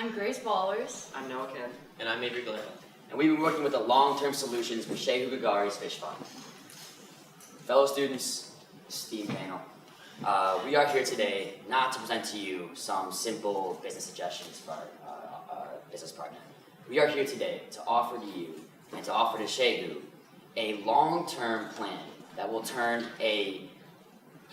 I'm Grace Ballers. I'm Noah Ken. And I'm Avery Galera. And we've been working with the long-term solutions for Shehu Gagari's Fish Farm. Fellow students, esteemed panel, we are here today not to present to you some simple business suggestions for our business partner. We are here today to offer to you and to offer to Shehu a long-term plan that will turn a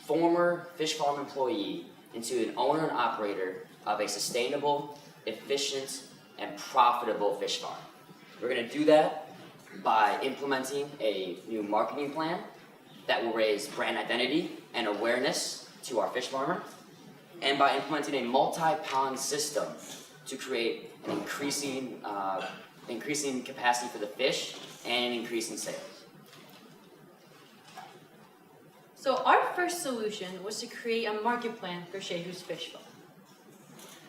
former fish farm employee into an owner and operator of a sustainable, efficient, and profitable fish farm. We're going to do that by implementing a new marketing plan that will raise brand identity and awareness to our fish farmer, and by implementing a multi-pond system to create an increasing capacity for the fish and increasing sales. So our first solution was to create a market plan for Shehu's Fish Farm.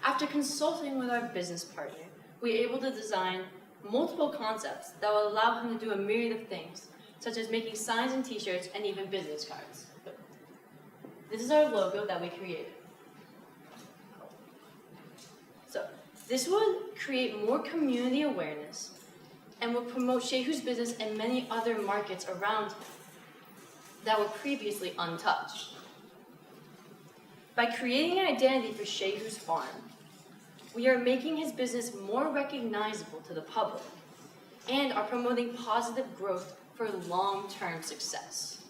After consulting with our business partner, we were able to design multiple concepts that will allow him to do a myriad of things, such as making signs and t-shirts and even business cards. This is our logo that we created. So this will create more community awareness and will promote Shehu's business in many other markets around that were previously untouched. By creating an identity for Shehu's farm, we are making his business more recognizable to the public and are promoting positive growth for long-term success.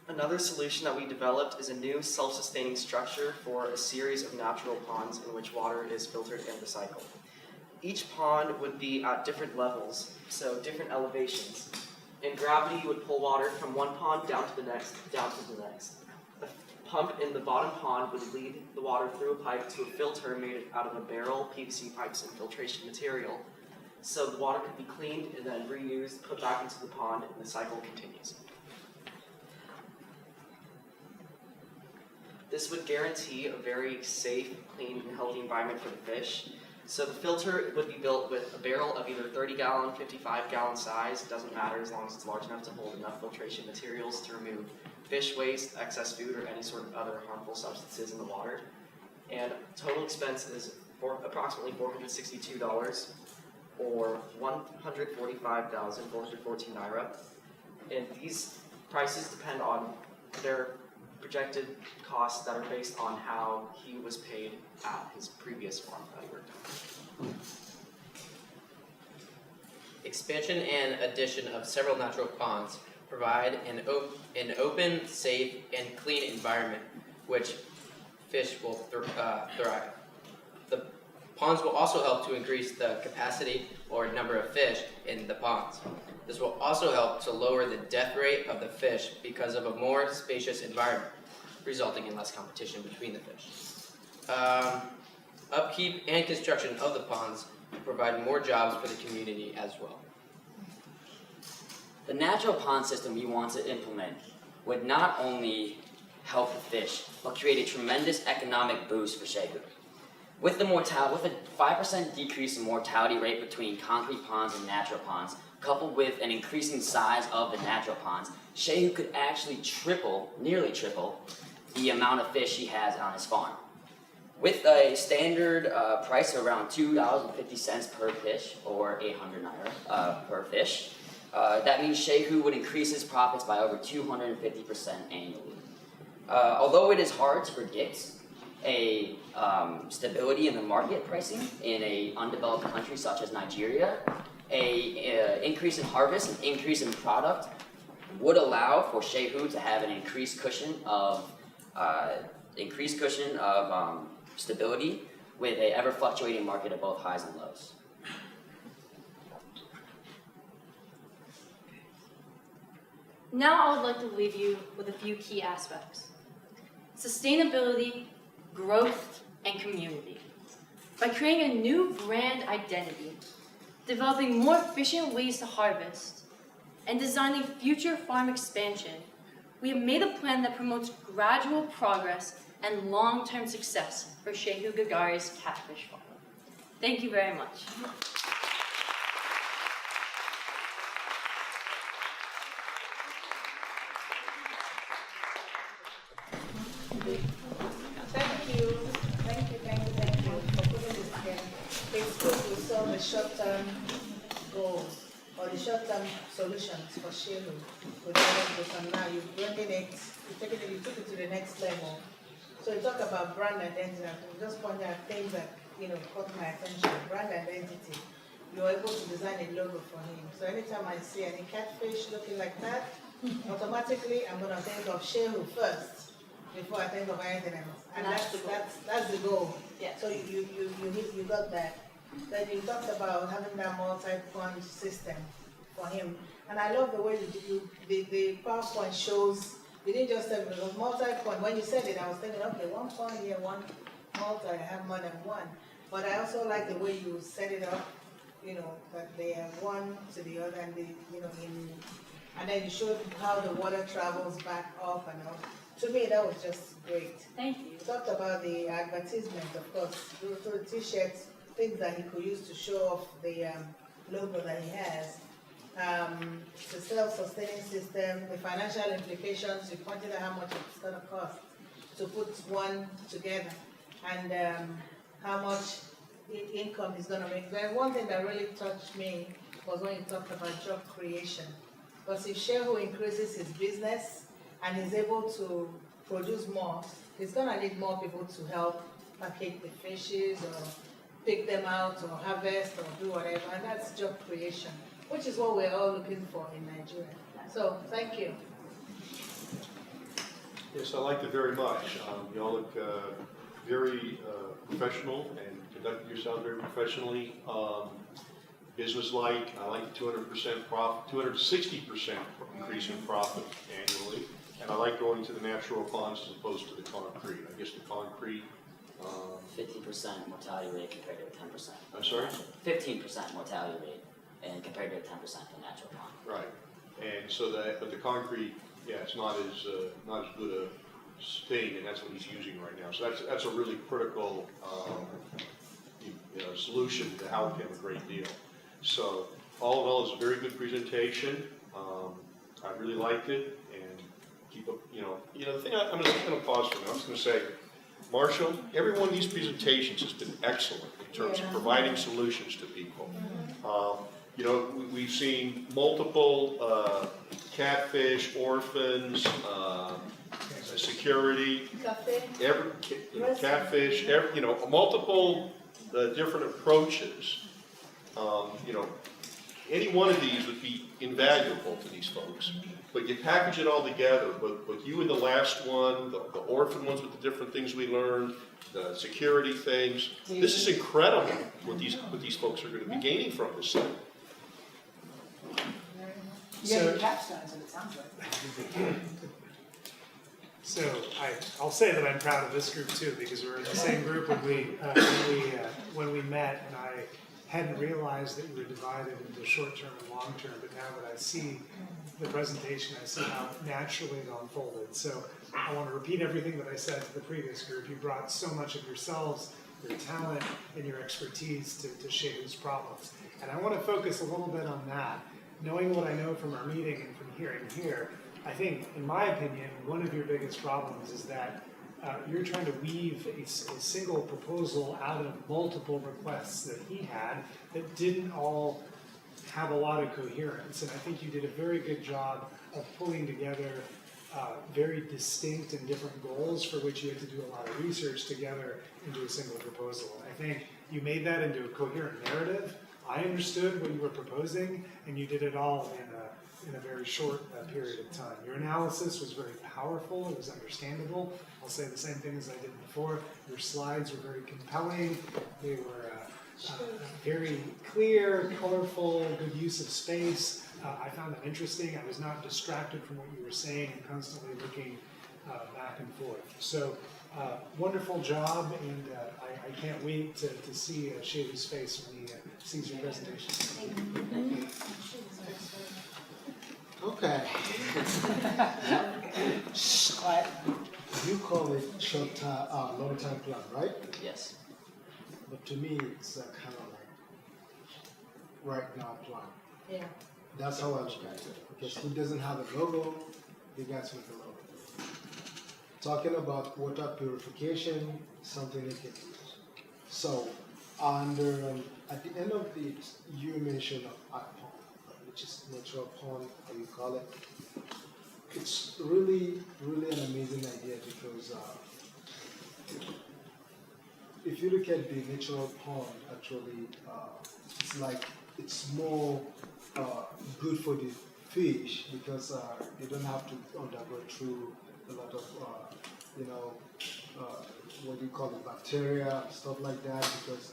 Another solution that we developed is a new self-sustaining structure for a series of natural ponds in which water is filtered and recycled. Each pond would be at different levels, so different elevations. And gravity would pull water from one pond down to the next, down to the next. A pump in the bottom pond would lead the water through a pipe to a filter made out of a barrel, PVC pipes, and filtration material. So the water could be cleaned and then reused, put back into the pond, and the cycle continues. This would guarantee a very safe, clean, and healthy environment for the fish. So the filter would be built with a barrel of either 30-gallon, 55-gallon size. It doesn't matter as long as it's large enough to hold enough filtration materials to remove fish waste, excess food, or any sort of other harmful substances in the water. And total expense is approximately $462 or 145,414 naira. And these prices depend on their projected costs that are based on how he was paid at his previous farm that he worked on. Expansion and addition of several natural ponds provide an open, safe, and clean environment which fish will thrive. The ponds will also help to increase the capacity or number of fish in the ponds. This will also help to lower the death rate of the fish because of a more spacious environment, resulting in less competition between the fish. Upkeep and construction of the ponds provide more jobs for the community as well. The natural pond system we want to implement would not only help the fish, but create a tremendous economic boost for Shehu. With a 5% decrease in mortality rate between concrete ponds and natural ponds, coupled with an increasing size of the natural ponds, Shehu could actually nearly triple, the amount of fish he has on his farm. With a standard price of around $2.50 per fish, or 800 naira per fish, that means Shehu would increase his profits by over 250% annually. Although it is hard to predict a stability in the market pricing in an undeveloped country such as Nigeria, an increase in harvest and increase in product would allow for Shehu to have an increased cushion of stability with an ever-fluctuating market of both highs and lows. Now I would like to leave you with a few key aspects: sustainability, growth, and community. By creating a new brand identity, developing more efficient ways to harvest, and designing future farm expansion, we have made a plan that promotes gradual progress and long-term success for Shehu Gagari's Catfish Farm. Thank you very much. Thank you. This will solve the short-term goals or the short-term solutions for Shehu with Orange. And now you're bringing it, you took it to the next level. So you talk about brand identity. I'm just pointing out things that caught my attention. Brand identity. You're able to design a logo for him. So anytime I see any catfish looking like that, automatically I'm gonna think of Shehu first before I think of anything else. And that's the goal. Yes. So you got that. Then you talked about having that multi-point system for him. And I love the way the PowerPoint shows, you didn't just say it was multi-point. When you said it, I was thinking, okay, 1 point here, 1 multi, I have more than one. But I also like the way you set it up, that they are one to the other, and and then you showed how the water travels back up and up. To me, that was just great. Thank you. You talked about the advertisement, of course, through the t-shirts, things that he could use to show off the logo that he has. The self-sustaining system, the financial implications, you pointed out how much it's going to cost to put one together, and how much income is going to make. But one thing that really touched me was when you talked about job creation. Because if Shehu increases his business and is able to produce more, he's going to need more people to help package the fishes or pick them out or harvest or do whatever, and that's job creation, which is what we're all looking for in Nigeria. So, thank you. Yes, I liked it very much. You all look very professional and conduct yourself very professionally. Business-like. I like the 200% profit, 260% increase in profit annually, and I like going to the natural ponds as opposed to the concrete. I guess the concrete. 50% mortality rate compared to a 10%. I'm sorry? 15% mortality rate and compared to a 10% in natural pond. Right, and so but the concrete, yeah, it's not as good a thing, and that's what he's using right now. So that's a really critical solution to help him a great deal. So all in all, it's a very good presentation. I really liked it, and keep up. The thing I'm just going to pause for now. I'm just going to say, Marshall, every one of these presentations has been excellent in terms of providing solutions to people. We've seen multiple catfish, orphans, security, catfish, multiple different approaches. Any one of these would be invaluable to these folks. But you package it all together, but you and the last one, the orphan ones with the different things we learned, the security things. This is incredible what these folks are going to be gaining from this thing. So, capstone, so it sounds like. So I'll say that I'm proud of this group too, because we were in the same group when we met, and I hadn't realized that you were divided into short-term and long-term. But now that I see the presentation, I see how naturally it unfolded. So I want to repeat everything that I said to the previous group. You brought so much of yourselves, your talent, and your expertise to Shehu's problems. And I want to focus a little bit on that. Knowing what I know from our meeting and from hearing here, I think, in my opinion, one of your biggest problems is that you're trying to weave a single proposal out of multiple requests that he had that didn't all have a lot of coherence. And I think you did a very good job of pulling together very distinct and different goals for which you had to do a lot of research together into a single proposal. And I think you made that into a coherent narrative. I understood what you were proposing, and you did it all in a very short period of time. Your analysis was very powerful, it was understandable. I'll say the same thing as I did before. Your slides were very compelling. They were very clear, colorful, good use of space. I found them interesting. I was not distracted from what you were saying and constantly looking back and forth. So wonderful job, and I can't wait to see Shehu's face when he sees your presentation. Thank you. Okay. Quiet. You call it short-term, long-term plan, right? Yes. But to me, it's kind of like right now plan. Yeah. That's how I look at it. Because he doesn't have a logo, you guys make a logo. Talking about water purification, something they can use. So And at the end of this, you mentioned art pond, which is natural pond, how you call it. It's really, really an amazing idea because if you look at the natural pond, actually, it's like it's more good for the fish because they don't have to undergo through a lot of, what do you call it, bacteria, stuff like that, because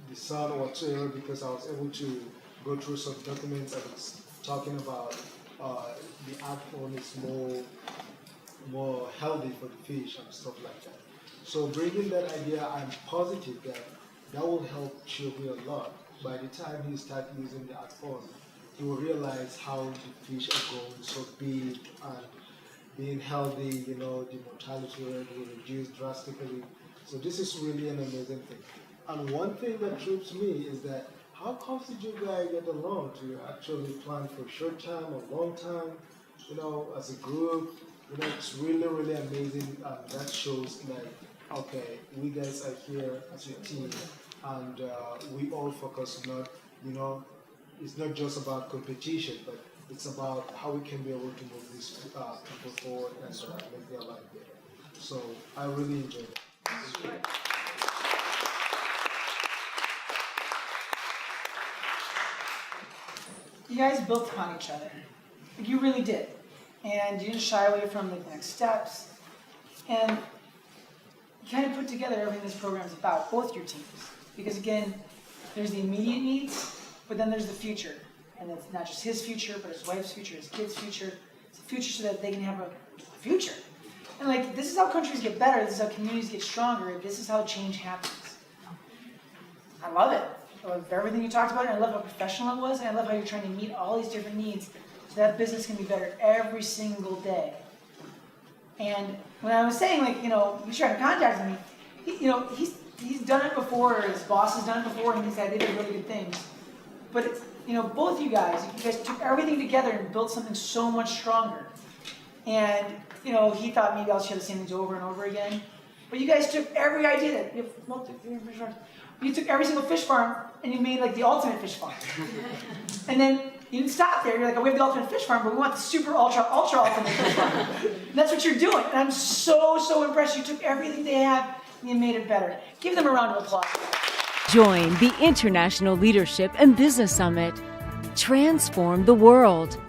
the sun or whatsoever, because I was able to go through some documents and it's talking about the art pond is more healthy for the fish and stuff like that. So bringing that idea, I'm positive that will help Chiobi a lot. By the time he starts using the art pond, he will realize how the fish are growing so big and being healthy, the mortality rate will reduce drastically. So this is really an amazing thing. And one thing that trips me is that how close did you guys get along to actually plan for short time or long time, as a group? It's really, really amazing. That shows okay, we guys are here as a team and we all focus not, it's not just about competition, but it's about how we can be able to move these people forward and make their life better. So I really enjoyed it. You guys built upon each other. You really did. And you didn't shy away from the next steps. And you kind of put together everything this program is about, both your teams. Because again, there's the immediate needs, but then there's the future. And it's not just his future, but his wife's future, his kids' future. It's a future so that they can have a future. And this is how countries get better, this is how communities get stronger, this is how change happens. I love it. I love everything you talked about, and I love how professional it was, and I love how you're trying to meet all these different needs so that business can be better every single day. And when I was saying, he's trying to contact me, he's done it before, his boss has done it before, and they did really good things. But it's, both you guys took everything together and built something so much stronger. And, he thought maybe I'll share the same things over and over again. But you guys took every idea that you took every single fish farm and you made the ultimate fish farm. And then you didn't stop there. You're we have the ultimate fish farm, but we want the super ultra ultimate fish farm. And that's what you're doing. And I'm so impressed. You took everything they have and you made it better. Give them a round of applause. Join the International Leadership and Business Summit. Transform the world.